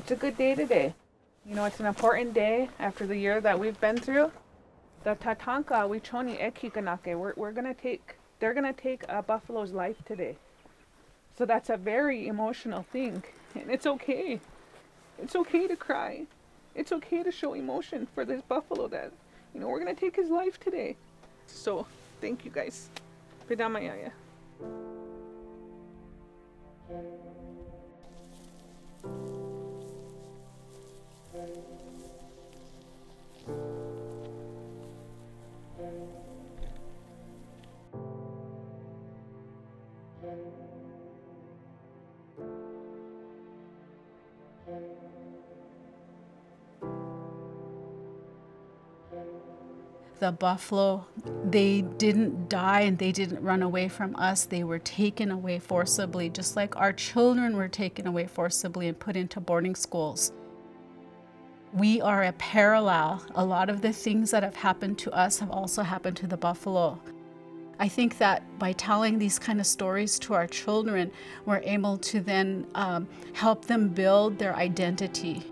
It's a good day today. You know, it's an important day after the year that we've been through. The Tatanka, Wichoni, Ekikanake, they're gonna take a buffalo's life today. So that's a very emotional thing. And it's okay. It's okay to cry. It's okay to show emotion for this buffalo that, you know, we're gonna take his life today. So, thank you guys. Pidamayaya. The buffalo, they didn't die and they didn't run away from us. They were taken away forcibly, just like our children were taken away forcibly and put into boarding schools. We are a parallel. A lot of the things that have happened to us have also happened to the buffalo. I think that by telling these kind of stories to our children, we're able to then help them build their identity.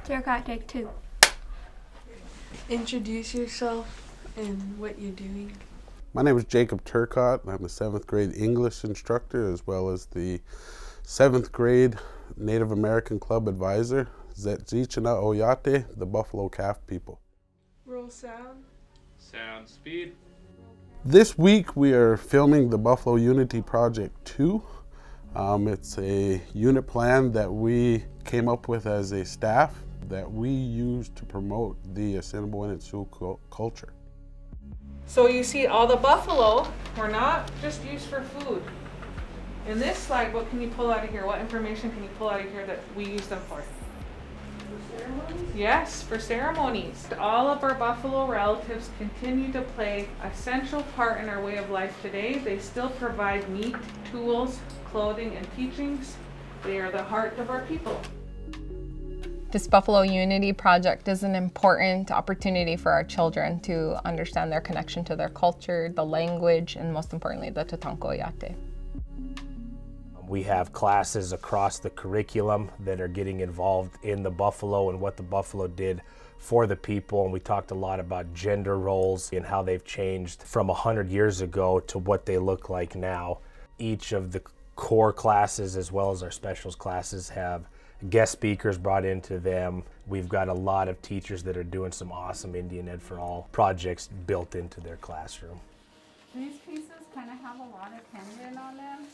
Turcot, take 2. Introduce yourself and what you're doing. My name is Jacob Turcott. I'm a 7th grade English instructor as well as the 7th grade Native American Club advisor, Zetzichana Oyate, the Buffalo Calf People. Roll sound. Sound speed. This week we are filming the Buffalo Unity Project 2. It's a unit plan that we came up with as a staff that we use to promote the Assiniboine and Sioux culture. So you see, all the buffalo were not just used for food. In this slide, what can you pull out of here? What information can you pull out of here that we use them for? For ceremonies? Yes, for ceremonies. All of our buffalo relatives continue to play a central part in our way of life today. They still provide meat, tools, clothing, and teachings. They are the heart of our people. This Buffalo Unity Project is an important opportunity for our children to understand their connection to their culture, the language, and most importantly, the Tatanka Oyate. We have classes across the curriculum that are getting involved in the buffalo and what the buffalo did for the people. And we talked a lot about gender roles and how they've changed from 100 years ago to what they look like now. Each of the core classes as well as our specials classes have guest speakers brought into them. We've got a lot of teachers that are doing some awesome Indian Ed for All projects built into their classroom. These pieces kind of have a lot of tendon on them.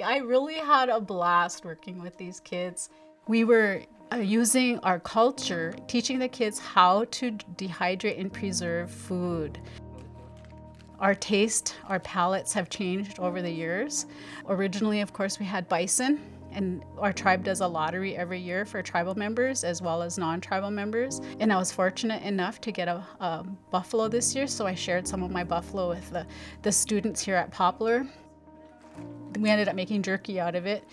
I really had a blast working with these kids. We were using our culture, teaching the kids how to dehydrate and preserve food. Our taste, our palates have changed over the years. Originally, of course, we had bison, and our tribe does a lottery every year for tribal members as well as non-tribal members. And I was fortunate enough to get a buffalo this year, so I shared some of my buffalo with the students here at Poplar. We ended up making jerky out of it.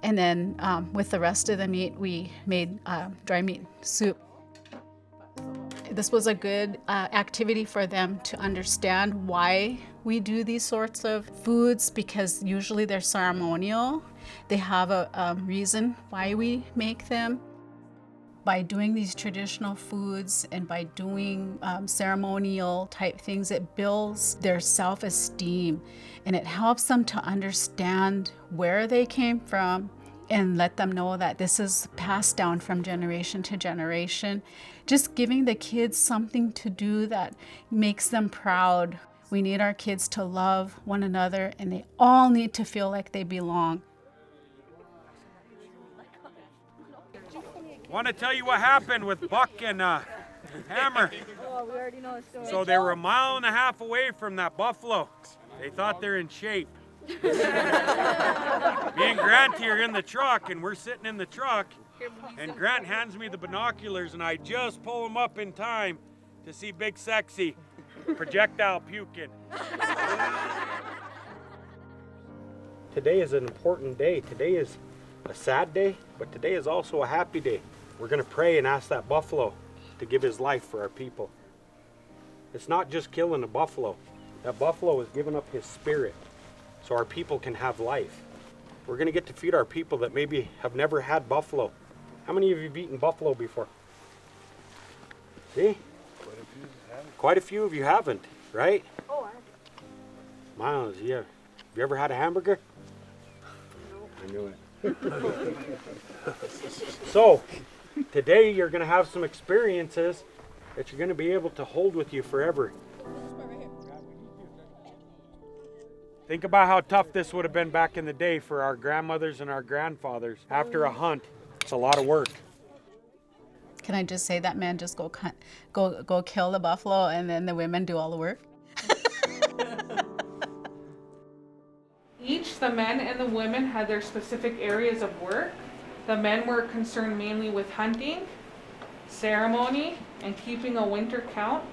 And then with the rest of the meat, we made dry meat soup. This was a good activity for them to understand why we do these sorts of foods, because usually they're ceremonial. They have a reason why we make them. By doing these traditional foods and by doing ceremonial type things, it builds their self-esteem and it helps them to understand where they came from and let them know that this is passed down from generation to generation. Just giving the kids something to do that makes them proud. We need our kids to love one another, and they all need to feel like they belong. Want to tell you what happened with Buck and Hammer. Oh, we already know the story. So they were 1.5 miles away from that buffalo. They thought they're in shape. Me and Grant here in the truck, and we're sitting in the truck, and Grant hands me the binoculars, and I just pull them up in time to see Big Sexy projectile puking. Today is an important day. Today is a sad day, but today is also a happy day. We're going to pray and ask that buffalo to give his life for our people. It's not just killing a buffalo. That buffalo is giving up his spirit so our people can have life. We're gonna get to feed our people that maybe have never had buffalo. How many of you have eaten buffalo before? See? Quite a few of you haven't, right? Oh, I Miles, yeah. Have you ever had a hamburger? No. I knew it. So, today you're gonna have some experiences that you're gonna be able to hold with you forever. Think about how tough this would have been back in the day for our grandmothers and our grandfathers. After a hunt, it's a lot of work. Can I just say that man just go kill the buffalo and then the women do all the work? Each, the men and the women, had their specific areas of work. The men were concerned mainly with hunting, ceremony, and keeping a winter count.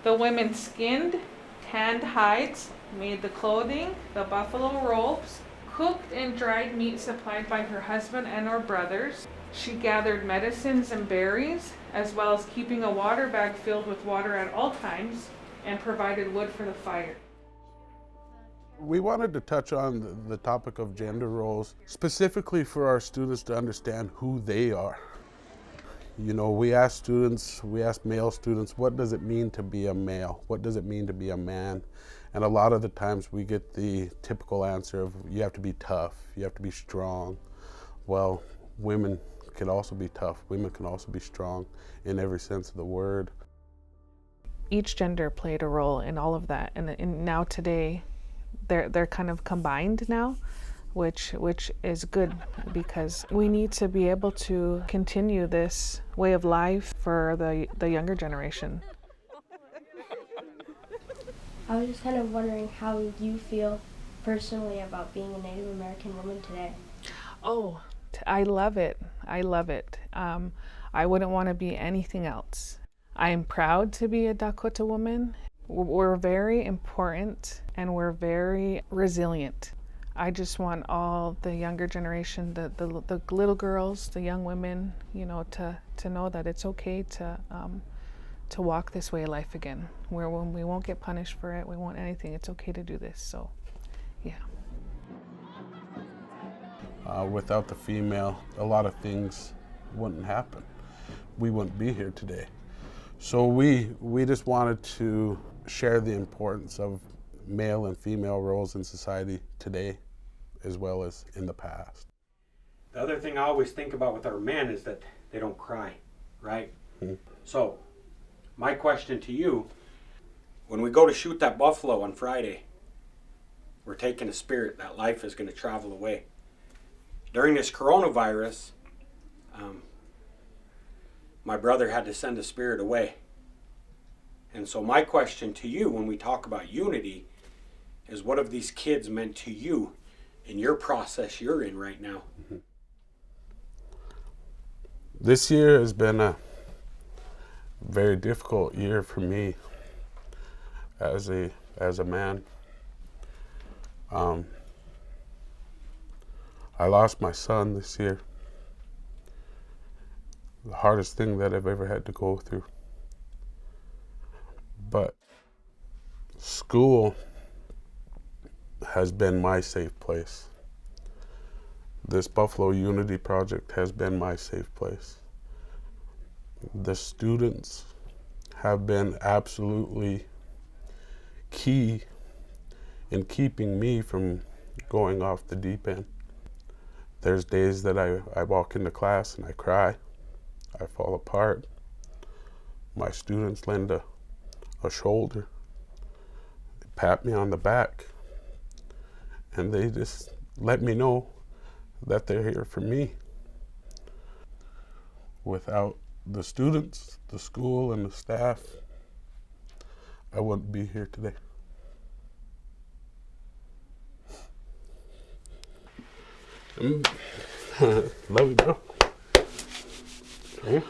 The women skinned, tanned hides, made the clothing, the buffalo robes, cooked and dried meat supplied by her husband and or brothers. She gathered medicines and berries, as well as keeping a water bag filled with water at all times, and provided wood for the fire. We wanted to touch on the topic of gender roles, specifically for our students to understand who they are. You know, we ask male students, what does it mean to be a male? What does it mean to be a man? And a lot of the times we get the typical answer of, you have to be tough, you have to be strong. Well, women can also be tough. Women can also be strong in every sense of the word. Each gender played a role in all of that, and now today, they're kind of combined now, which is good, because we need to be able to continue this way of life for the younger generation. I was just kind of wondering how you feel personally about being a Native American woman today. Oh, I love it. I love it. I wouldn't want to be anything else. I am proud to be a Dakota woman. We're very important and we're very resilient. I just want all the younger generation, the little girls, the young women, you know, to know that it's okay to walk this way of life again, where when we won't get punished for it, we won't anything. It's okay to do this. So, yeah. Without the female, a lot of things wouldn't happen. We wouldn't be here today. So we just wanted to share the importance of male and female roles in society today, as well as in the past. The other thing I always think about with our men is that they don't cry, right? Mm-hmm. So, my question to you, when we go to shoot that buffalo on Friday, we're taking a spirit, that life is going to travel away. During this coronavirus, my brother had to send a spirit away. And so my question to you when we talk about unity is, what have these kids meant to you in your process you're in right now? Mm-hmm. This year has been a very difficult year for me as a man. I lost my son this year. The hardest thing that I've ever had to go through. But school has been my safe place. This Buffalo Unity Project has been my safe place. The students have been absolutely key in keeping me from going off the deep end. There's days that I walk into class and I cry, I fall apart. My students lend a shoulder, they pat me on the back, and they just let me know that they're here for me. Without the students, the school, and the staff, I wouldn't be here today. Love you, bro. Yeah.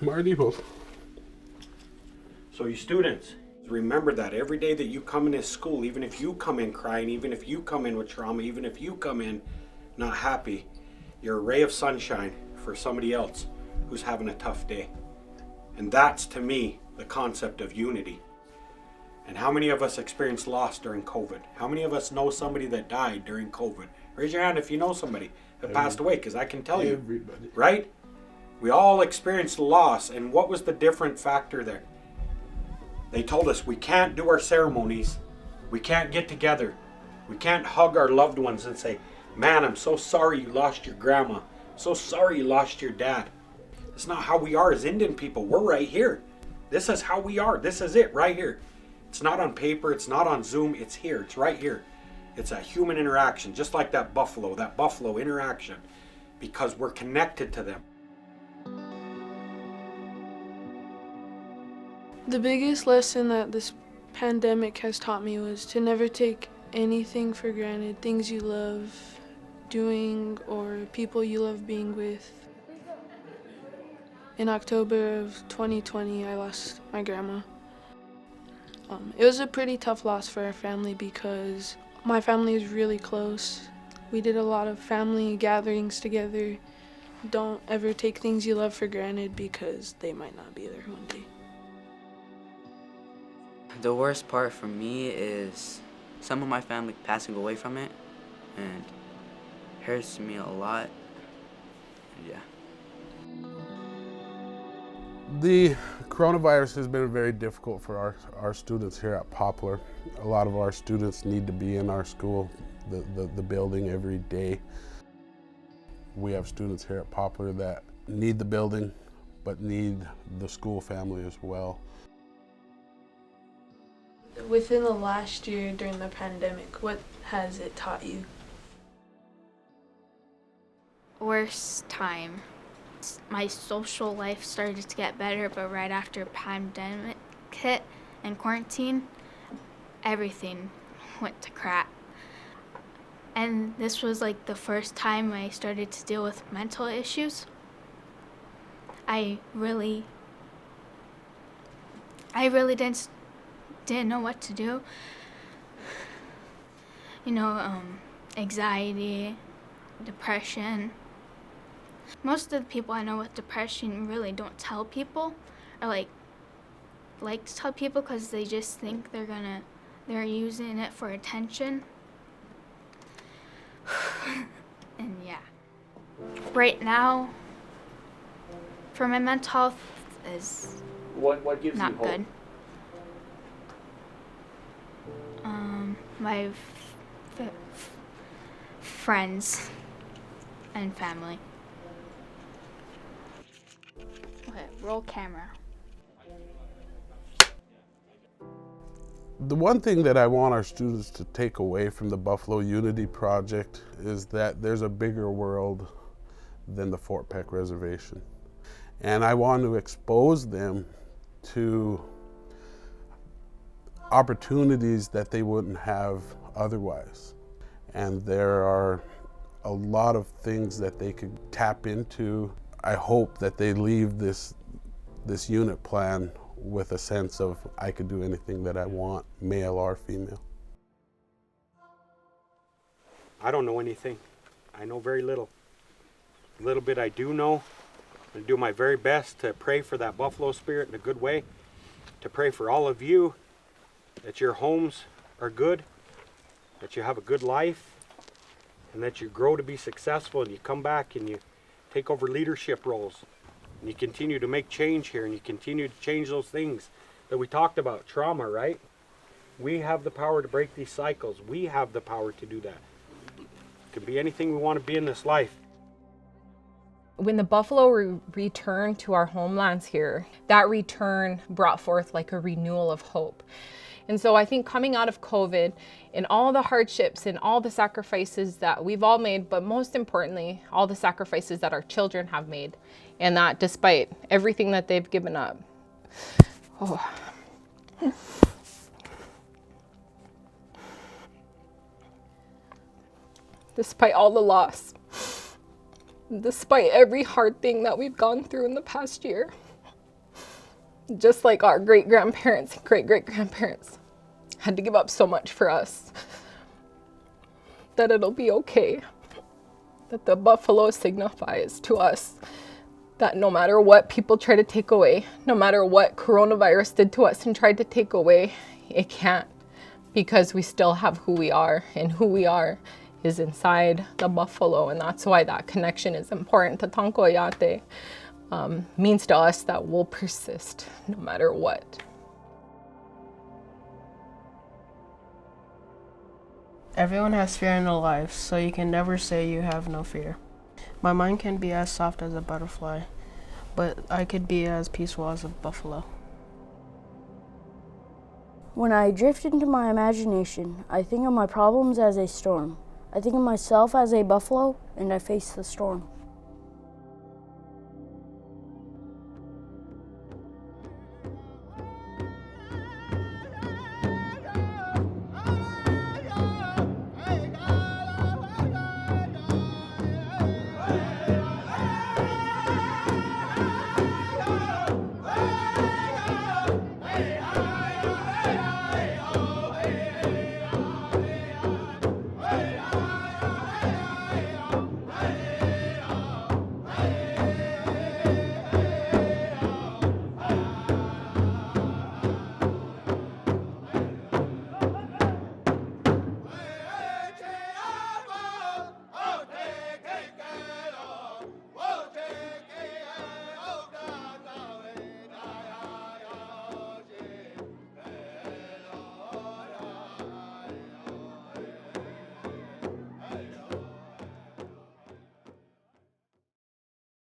Marty, both. So you students, remember that every day that you come in this school, even if you come in crying, even if you come in with trauma, even if you come in not happy, you're a ray of sunshine for somebody else who's having a tough day. And that's, to me, the concept of unity. And how many of us experienced loss during COVID? How many of us know somebody that died during COVID? Raise your hand if you know somebody that passed away, because I can tell you. Everybody. Right? We all experienced loss, and what was the different factor there? They told us we can't do our ceremonies, we can't get together, we can't hug our loved ones and say, man, I'm so sorry you lost your grandma, so sorry you lost your dad. That's not how we are as Indian people. We're right here. This is how we are. This is it right here. It's not on paper, it's not on Zoom, it's here, it's right here. It's a human interaction, just like that buffalo interaction, because we're connected to them. The biggest lesson that this pandemic has taught me was to never take anything for granted, things you love doing or people you love being with. In October of 2020, I lost my grandma. It was a pretty tough loss for our family because my family is really close. We did a lot of family gatherings together. Don't ever take things you love for granted because they might not be there one day. The worst part for me is some of my family passing away from it, and it hurts me a lot. Yeah. The coronavirus has been very difficult for our students here at Poplar. A lot of our students need to be in our school, the building every day. We have students here at Poplar that need the building, but need the school family as well. Within the last year during the pandemic, what has it taught you? Worst time. My social life started to get better, but right after pandemic hit and quarantine, everything went to crap. And this was like the first time I started to deal with mental issues. I really didn't know what to do. You know, anxiety, depression. Most of the people I know with depression really don't tell people, or like to tell people because they just think they're using it for attention. And yeah. Right now, for my mental health is What gives not you hope? good. My friends and family. Okay, roll camera. The one thing that I want our students to take away from the Buffalo Unity Project is that there's a bigger world than the Fort Peck Reservation. And I want to expose them to opportunities that they wouldn't have otherwise. And there are a lot of things that they could tap into. I hope that they leave this unit plan with a sense of I could do anything that I want, male or female. I don't know anything. I know very little. A little bit I do know. I'm going to do my very best to pray for that buffalo spirit in a good way, to pray for all of you, that your homes are good, that you have a good life, and that you grow to be successful and you come back and you take over leadership roles and you continue to make change here and you continue to change those things that we talked about, trauma, right? We have the power to break these cycles. We have the power to do that. It can be anything we want to be in this life. When the buffalo returned to our homelands here, that return brought forth like a renewal of hope. And so I think coming out of COVID and all the hardships and all the sacrifices that we've all made, but most importantly, all the sacrifices that our children have made, and that despite everything that they've given up. Despite all the loss, despite every hard thing that we've gone through in the past year, just like our great-grandparents and great-great-grandparents had to give up so much for us, that it'll be okay, that the buffalo signifies to us that no matter what people try to take away, no matter what coronavirus did to us and tried to take away, it can't, because we still have who we are, and who we are is inside the buffalo, and that's why that connection is important. Tatanko Yate means to us that we'll persist no matter what. Everyone has fear in their lives, so you can never say you have no fear. My mind can be as soft as a butterfly, but I could be as peaceful as a buffalo. When I drift into my imagination, I think of my problems as a storm. I think of myself as a buffalo, and I face the storm.